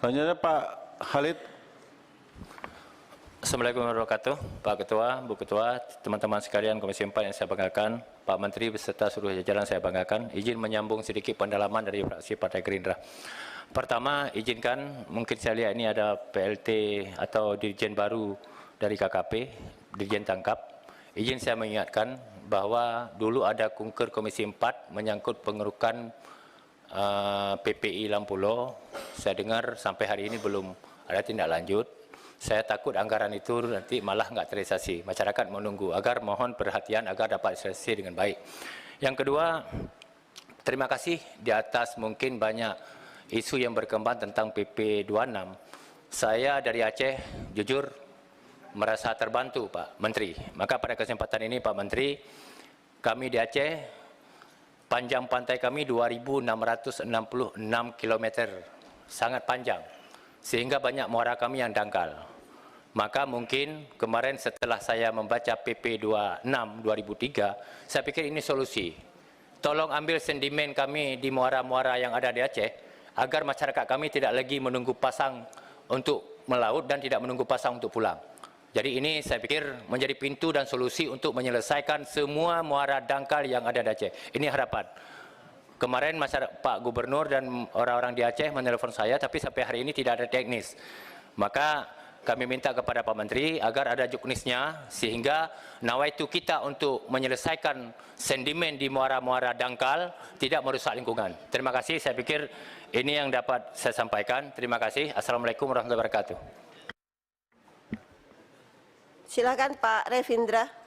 Selanjutnya Pak Khalid. Assalamualaikum warahmatullahi wabarakatuh. Pak Ketua, Bu Ketua, teman-teman sekalian Komisi 4 yang saya banggakan, Pak Menteri beserta seluruh jajaran saya banggakan, izin menyambung sedikit pendalaman dari fraksi Partai Gerindra. Pertama, izinkan, mungkin saya lihat ini ada PLT atau Dirjen baru dari KKP, Dirjen Tangkap. Izin saya mengingatkan bahwa dulu ada kunker Komisi 4 menyangkut pengerukan PPI Lampulo. Saya dengar sampai hari ini belum ada tindak lanjut. Saya takut anggaran itu nanti malah nggak terrealisasi. Masyarakat menunggu agar mohon perhatian agar dapat terrealisasi dengan baik. Yang kedua, terima kasih di atas mungkin banyak isu yang berkembang tentang PP 26. Saya dari Aceh jujur merasa terbantu Pak Menteri. Maka pada kesempatan ini Pak Menteri, kami di Aceh, panjang pantai kami 2.666 km, sangat panjang. Sehingga banyak muara kami yang dangkal. Maka mungkin kemarin setelah saya membaca PP 26 2003, saya pikir ini solusi. Tolong ambil sentimen kami di muara-muara yang ada di Aceh, agar masyarakat kami tidak lagi menunggu pasang untuk melaut dan tidak menunggu pasang untuk pulang. Jadi ini saya pikir menjadi pintu dan solusi untuk menyelesaikan semua muara dangkal yang ada di Aceh. Ini harapan. Kemarin masyarakat Pak Gubernur dan orang-orang di Aceh menelpon saya, tapi sampai hari ini tidak ada teknis. Maka kami minta kepada Pak Menteri agar ada juknisnya, sehingga nawaitu kita untuk menyelesaikan sentimen di muara-muara dangkal tidak merusak lingkungan. Terima kasih, saya pikir ini yang dapat saya sampaikan. Terima kasih. Assalamualaikum warahmatullahi wabarakatuh. Silakan Pak Revindra.